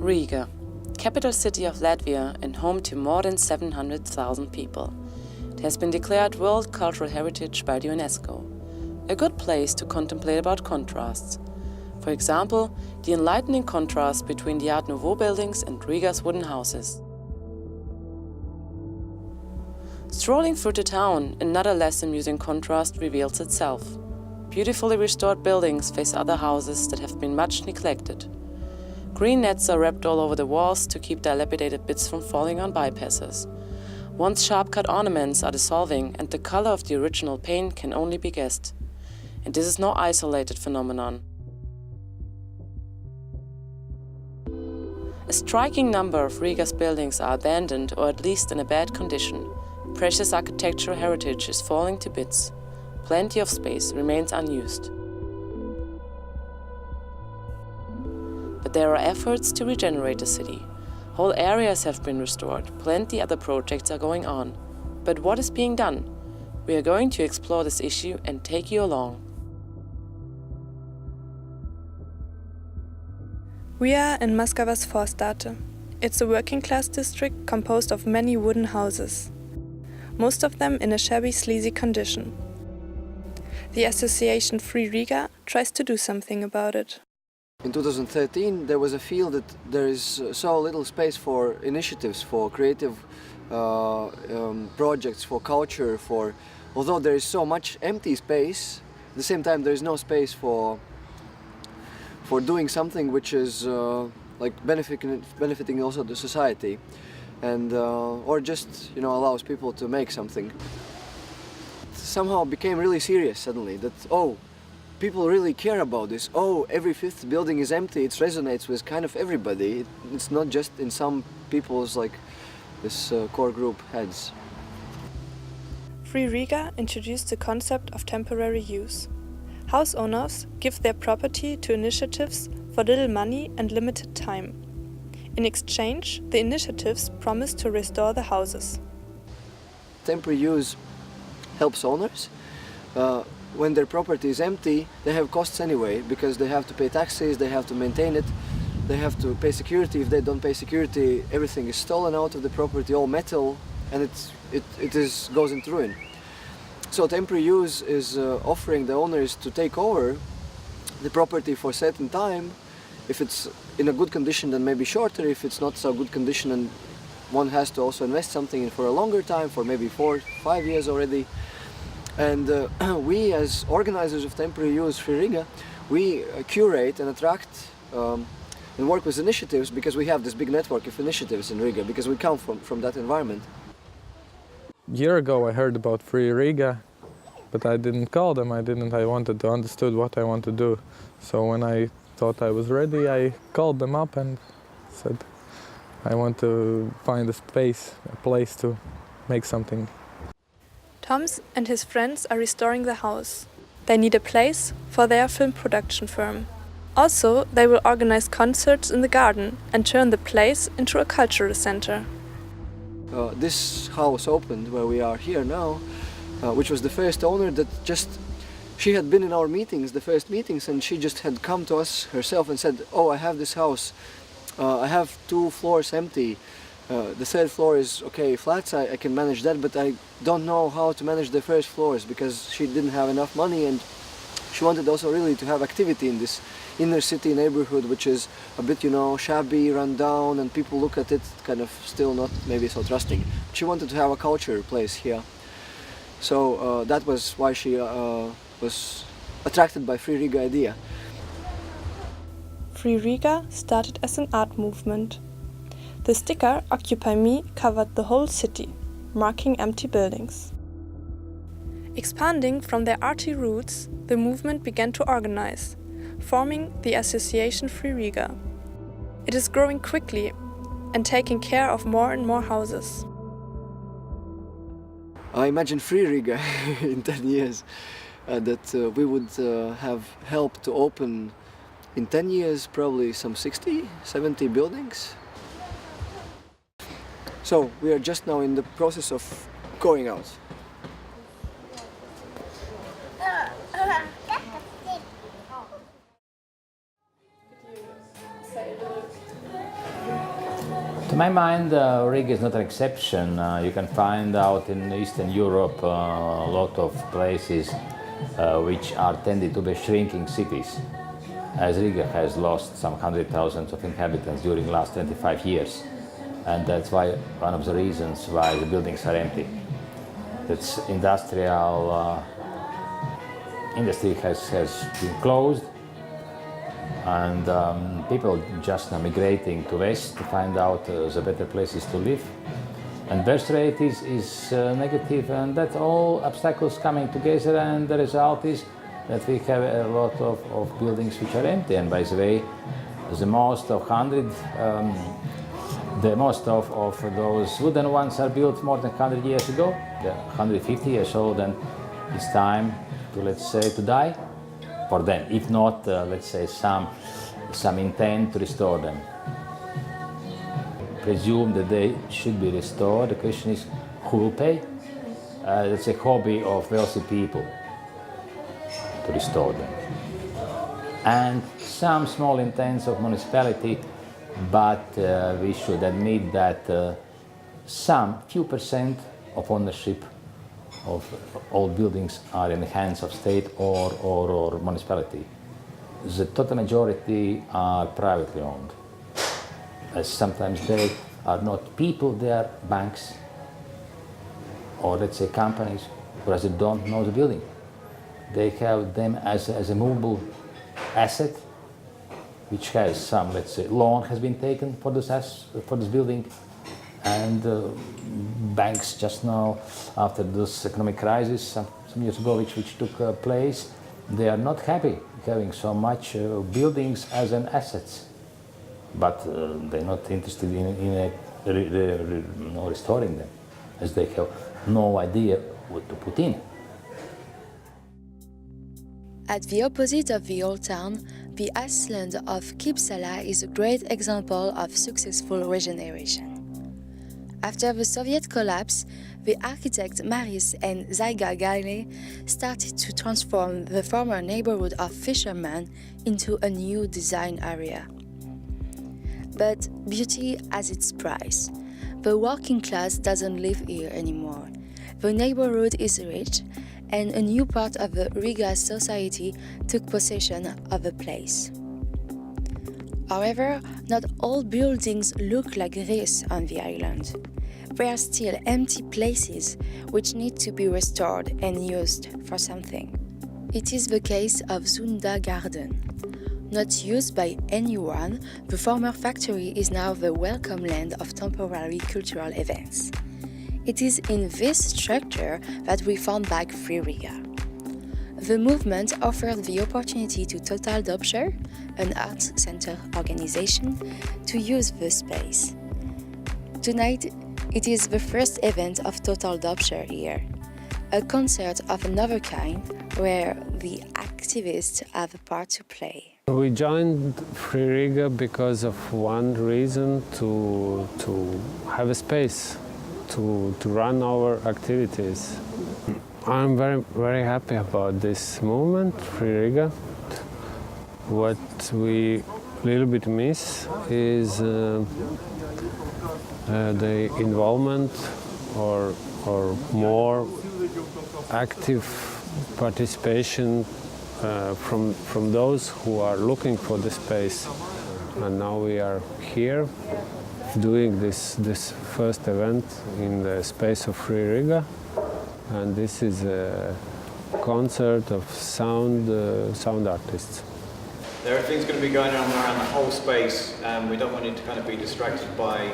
Riga, capital city of Latvia and home to more than 700,000 people. It has been declared World Cultural Heritage by the UNESCO. A good place to contemplate about contrasts. For example, the enlightening contrast between the Art Nouveau buildings and Riga's wooden houses. Strolling through the town, another less amusing contrast reveals itself. Beautifully restored buildings face other houses that have been much neglected. Green nets are wrapped all over the walls to keep dilapidated bits from falling on bypasses. Once sharp-cut ornaments are dissolving and the color of the original paint can only be guessed. And this is no isolated phenomenon. A striking number of Riga's buildings are abandoned or at least in a bad condition. Precious architectural heritage is falling to bits. Plenty of space remains unused. But there are efforts to regenerate the city. Whole areas have been restored, plenty other projects are going on. But what is being done? We are going to explore this issue and take you along. We are in Moskva's Vorstädte. It's a working-class district composed of many wooden houses, most of them in a shabby, sleazy condition. The association Free Riga tries to do something about it. In 2013 there was a feel that there is so little space for initiatives, for creative projects, for culture, although there is so much empty space, at the same time there is no space for doing something which is like benefiting also the society, and or just allows people to make something. It somehow became really serious suddenly that people really care about this. Every fifth building is empty. It resonates with kind of everybody. It's not just in some people's this core group heads. Free Riga introduced the concept of temporary use. House owners give their property to initiatives for little money and limited time. In exchange, the initiatives promise to restore the houses. Temporary use helps owners. When their property is empty, they have costs anyway, because they have to pay taxes, they have to maintain it, they have to pay security. If they don't pay security, everything is stolen out of the property, all metal, and it goes into ruin. So temporary use is offering the owners to take over the property for a certain time. If it's in a good condition, then maybe shorter. If it's not so good condition, and one has to also invest something in for a longer time, for maybe 4-5 years already. And we, as organizers of temporary use Free Riga, we curate and attract and work with initiatives, because we have this big network of initiatives in Riga, because we come from that environment. A year ago I heard about Free Riga, but I didn't call them. I wanted to understand what I want to do. So when I thought I was ready, I called them up and said I want to find a place to make something. Toms and his friends are restoring the house. They need a place for their film production firm. Also, they will organize concerts in the garden and turn the place into a cultural center. This house opened where we are here now, which was the first owner that she had been in our meetings, the first meetings, and she just had come to us herself and said, I have this house, I have 2 floors empty. The 3rd floor is okay, flats, I can manage that, but I don't know how to manage the first floors, because she didn't have enough money, and she wanted also really to have activity in this inner city neighborhood, which is a bit, shabby, run down, and people look at it kind of still not maybe so trusting. She wanted to have a culture place here. So that was why she was attracted by Free Riga idea. Free Riga started as an art movement. The sticker "Occupy Me" covered the whole city, marking empty buildings. Expanding from their arty roots, the movement began to organize, forming the association Free Riga. It is growing quickly and taking care of more and more houses. I imagine Free Riga in 10 years, that we would have helped to open in 10 years probably some 60, 70 buildings. So we are just now in the process of going out. To my mind, Riga is not an exception. You can find out in Eastern Europe a lot of places which are tended to be shrinking cities, as Riga has lost some 100,000 of inhabitants during the last 25 years. And that's why one of the reasons why the buildings are empty. That's industry has been closed, and people just are migrating to west to find out the better places to live. And birth rate is negative, and that's all obstacles coming together, and the result is that we have a lot of buildings which are empty. And by the way, the most of those wooden ones are built more than 100 years ago. They're 150 years old, and it's time to, let's say, to die for them. If not, let's say, some intent to restore them. Presume that they should be restored. The question is, who will pay? It's a hobby of wealthy people to restore them. And some small intents of municipality, but we should admit that some few percent of ownership of old buildings are in the hands of state or municipality. The total majority are privately owned. As sometimes they are not people, they are banks or, let's say, companies who rather don't know the building. They have them as a movable asset, which has some, let's say, loan has been taken for this building, and banks just now, after this economic crisis some years ago, which took place, they are not happy having so much buildings as an assets. But they're not interested in restoring them, as they have no idea what to put in. At the opposite of the old town, the island of Kipsala is a great example of successful regeneration. After the Soviet collapse, the architects Maris and Zyga Gaile started to transform the former neighborhood of fishermen into a new design area. But beauty has its price. The working class doesn't live here anymore. The neighborhood is rich, and a new part of the Riga society took possession of the place. However, not all buildings look like this on the island. There are still empty places which need to be restored and used for something. It is the case of Zunda Garden. Not used by anyone, the former factory is now the welcome land of temporary cultural events. It is in this structure that we found back Free Riga. The movement offered the opportunity to Total Dobsher, an arts center organization, to use the space. Tonight, it is the first event of Total Dobsher here, a concert of another kind where the activists have a part to play. We joined Free Riga because of one reason, to have a space to run our activities. I'm very happy about this movement, Free Riga. What we a little bit miss is the involvement or more active participation from those who are looking for the space. And now we are here doing this first event in the space of Free Riga, and this is a concert of sound artists. There are things going to be going on around the whole space, and we don't want you to kind of be distracted by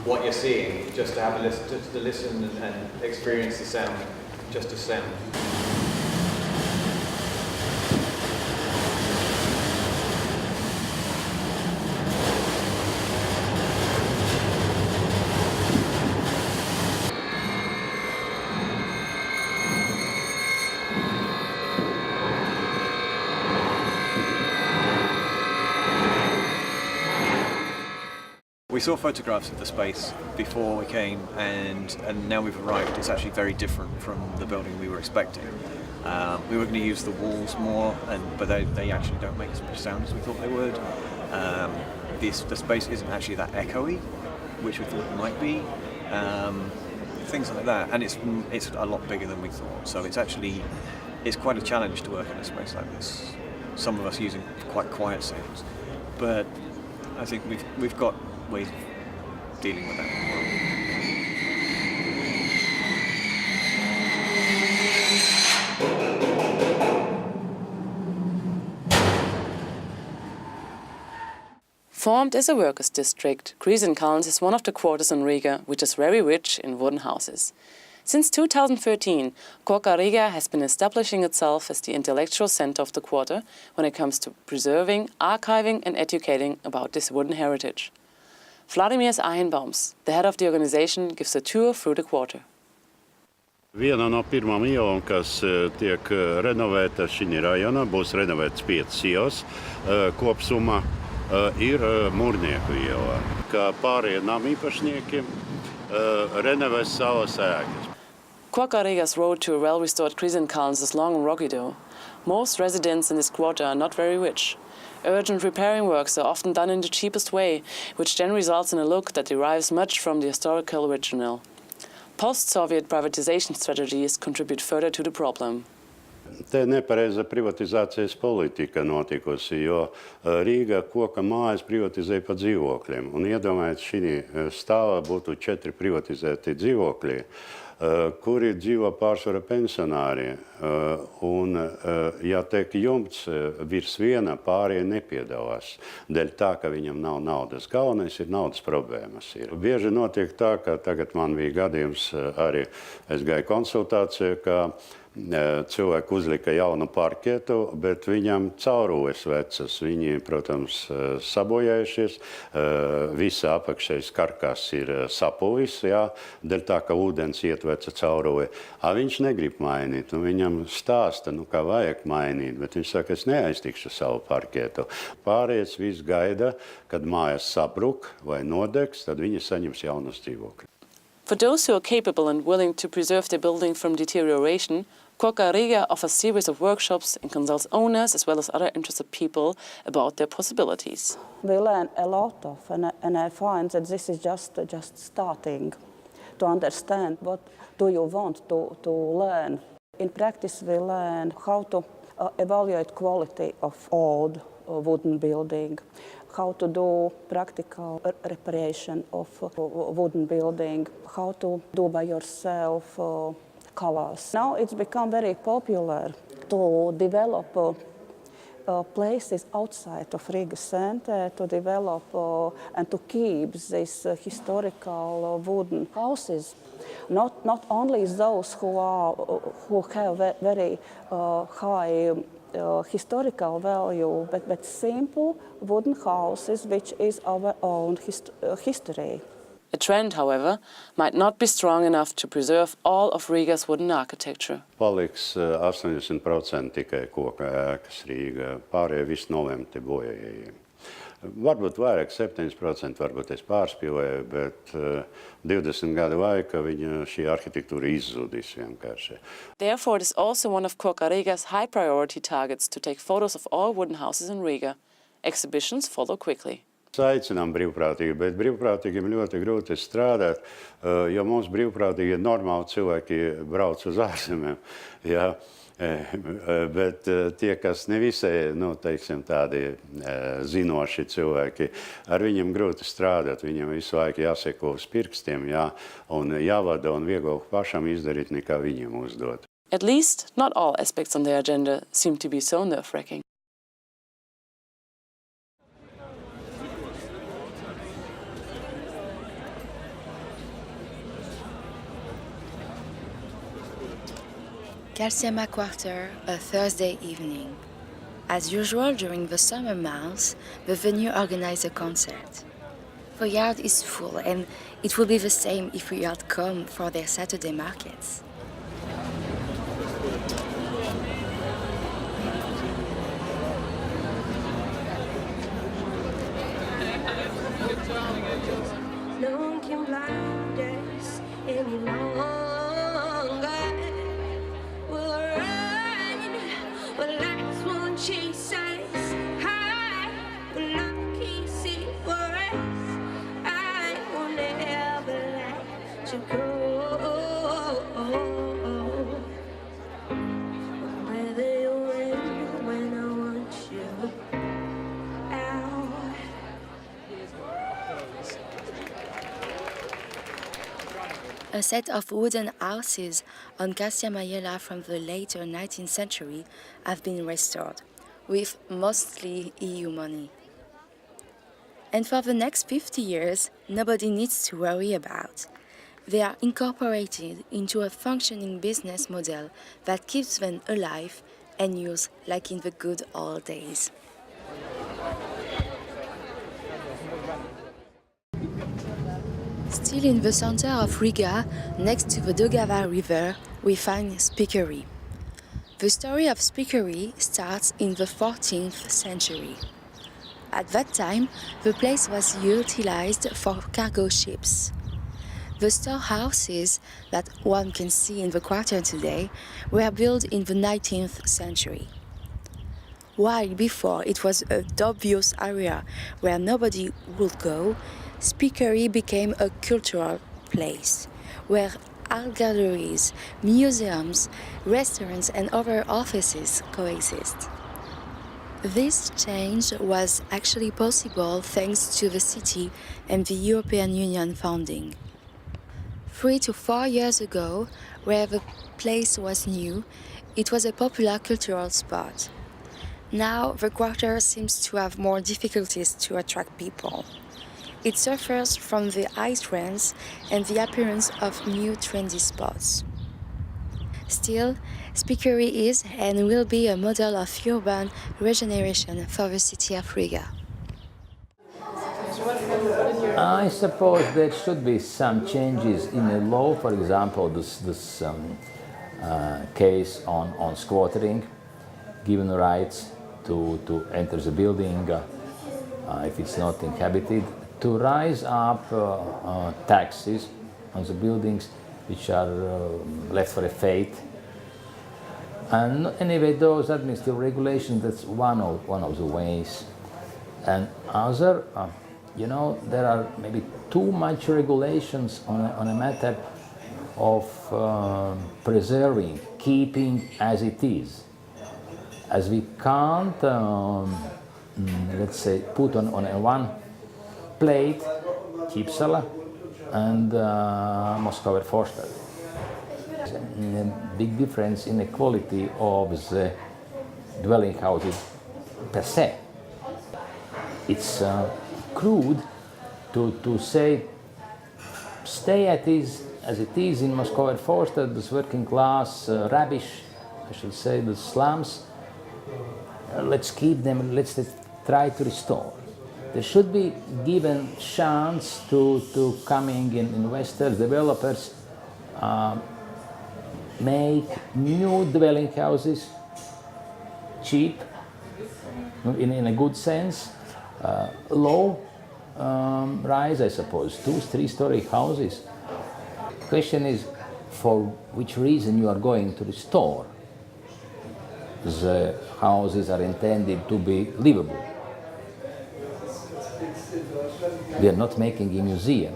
what you're seeing, just to have a listen, just to listen and experience the sound, just a sound. We saw photographs of the space before we came, and now we've arrived. It's actually very different from the building we were expecting. We were going to use the walls more, but they actually don't make as much sound as we thought they would. The space isn't actually that echoey, which we thought it might be. Things like that, and it's a lot bigger than we thought. So it's quite a challenge to work in a space like this. Some of us using quite quiet settings, but I think we've got ways of dealing with that as well. Formed as a workers' district, Krisenkalns is one of the quarters in Riga which is very rich in wooden houses. Since 2013, Korka Riga has been establishing itself as the intellectual center of the quarter when it comes to preserving, archiving and educating about this wooden heritage. Vladimir Einbaums, the head of the organization, gives a tour through the quarter. Viena no pirmām ielām, kas tiek renovēta šī rajonā, būs renovēts 5 ielas kopsumā, ir Mūrnieku ielā. Kā pārējie namīpašnieki renovēs savas ēkas. Korka Riga's road to a well-restored Krisenkalns is long and rocky though. Most residents in this quarter are not very rich. Urgent repairing works are often done in the cheapest way, which then results in a look that derives much from the historical original. Post-Soviet privatization strategies contribute further to the problem. Te nepareiza privatizācijas politika notikusi, jo Rīga koka mājas privatizēja pa dzīvokļiem. Un iedomājiet, šī stāvā būtu 4 privatizēti dzīvokļi, kuri dzīvo pārsvarā pensionāri. Un, ja tiek jumts virs viena, pārējie nepiedalās. Dēļ tā, ka viņam nav naudas. Galvenais ir naudas problēmas. Bieži notiek tā, ka tagad man bija gadījums arī, es gāju konsultāciju, ka cilvēki uzlika jaunu parketu, bet viņam caurules vecas. Viņi, protams, sabojājušies, visa apakšējais karkas ir sapulis, jā, dēļ tā, ka ūdens ietveca caurule. Viņš negrib mainīt, un viņam stāsta, kā vajag mainīt, bet viņš saka, es neaiztikšu savu parketu. Pārējais viss gaida, kad mājas sabruk vai nodegs, tad viņi saņems jaunus dzīvokļus. For those who are capable and willing to preserve their building from deterioration, Korka Riga offers a series of workshops and consults owners as well as other interested people about their possibilities. We learn a lot of, and I find that this is just starting to understand what do you want to learn. In practice, we learn how to evaluate quality of old wooden building, how to do practical reparation of wooden building, how to do by yourself colors. Now it's become very popular to develop places outside of Riga center, to develop and to keep these historical wooden houses. Not only those who have very high historical value, but simple wooden houses, which is our own history. A trend, however, might not be strong enough to preserve all of Riga's wooden architecture. Paliks 80% tikai koka ēkas Rīgā, pārējie viss nolemti bojājējiem. Varbūt vairāk, 7%, varbūt es pārspīlēju, bet 20 gadu laika šī arhitektūra izzudīs vienkārši. Therefore, it is also one of Korka Riga's high priority targets to take photos of all wooden houses in Riga. Exhibitions follow quickly. Aicinām brīvprātīgi, bet brīvprātīgiem ļoti grūti strādāt, jo mums brīvprātīgi ir normāli cilvēki brauc uz ārzemēm. Jā. Bet tie, kas nevisai, teiksim, tādi zinoši cilvēki, ar viņiem grūti strādāt, viņiem visu laiku jāseko uz pirkstiem, jā, un jāvada un vieglāk pašam izdarīt, nekā viņiem uzdot. At least, not all aspects on their agenda seem to be so nerve-wracking. Calciama Quarter, a Thursday evening. As usual during the summer months, the venue organizes a concert. The yard is full and it will be the same if we had come for their Saturday markets. No one can blind us any longer. Chase us high, but lucky see for us. I will never A set of wooden houses on Cassia Maiella from the later 19th century have been restored, with mostly EU money. And for the next 50 years, nobody needs to worry about. They are incorporated into a functioning business model that keeps them alive and used like in the good old days. Still in the center of Riga, next to the Daugava River, we find Spikerry. The story of Spikerry starts in the 14th century. At that time, the place was utilized for cargo ships. The storehouses that one can see in the quarter today were built in the 19th century. While before it was a dubious area where nobody would go, Spikerry became a cultural place where art galleries, museums, restaurants and other offices coexist. This change was actually possible thanks to the city and the European Union founding. 3 to 4 years ago, where the place was new, it was a popular cultural spot. Now the quarter seems to have more difficulties to attract people. It suffers from the high trends and the appearance of new trendy spots. Still, Spikerry is and will be a model of urban regeneration for the city of Riga. I suppose there should be some changes in the law, for example, this case on squattering, given rights to enter the building if it's not inhabited, to rise up taxes on the buildings which are left for a fate. And anyway, those administrative regulations, that's one of the ways. And other, there are maybe too much regulations on a matter of preserving, keeping as it is. As we can't, let's say, put on one plate Kipsala and Moskover Forster. A big difference in the quality of the dwelling houses per se. It's crude to say stay as it is in Moskover Forster, this working class rubbish, I should say, the slums. Let's keep them, let's try to restore. There should be given chance to coming in investors, developers, make new dwelling houses cheap, in a good sense, low rise, I suppose, 2-3-story houses. The question is for which reason you are going to restore. The houses are intended to be livable. We are not making a museum.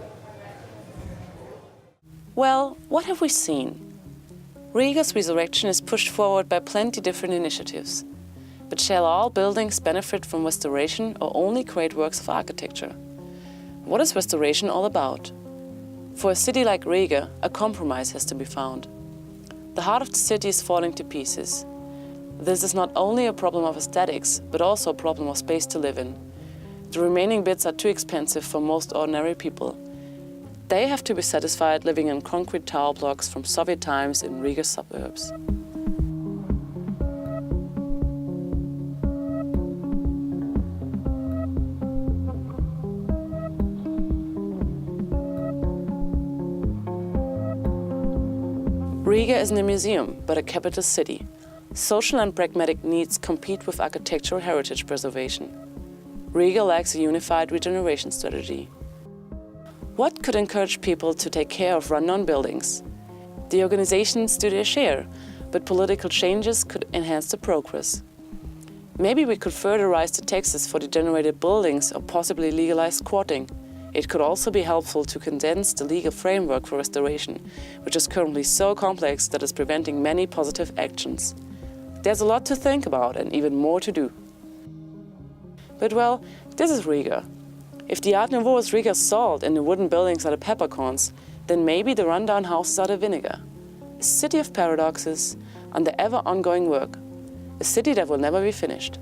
Well, what have we seen? Riga's resurrection is pushed forward by plenty different initiatives. But shall all buildings benefit from restoration or only great works of architecture? What is restoration all about? For a city like Riga, a compromise has to be found. The heart of the city is falling to pieces. This is not only a problem of aesthetics, but also a problem of space to live in. The remaining bits are too expensive for most ordinary people. They have to be satisfied living in concrete tower blocks from Soviet times in Riga's suburbs. Riga isn't a museum, but a capital city. Social and pragmatic needs compete with architectural heritage preservation. Riga lacks a unified regeneration strategy. What could encourage people to take care of run-down buildings? The organizations do their share, but political changes could enhance the progress. Maybe we could further raise the taxes for degenerated buildings or possibly legalize squatting. It could also be helpful to condense the legal framework for restoration, which is currently so complex that it's preventing many positive actions. There's a lot to think about and even more to do. But well, this is Riga. If the Art Nouveau is Riga's salt and the wooden buildings are the peppercorns, then maybe the rundown houses are the vinegar. A city of paradoxes, under ever ongoing work. A city that will never be finished.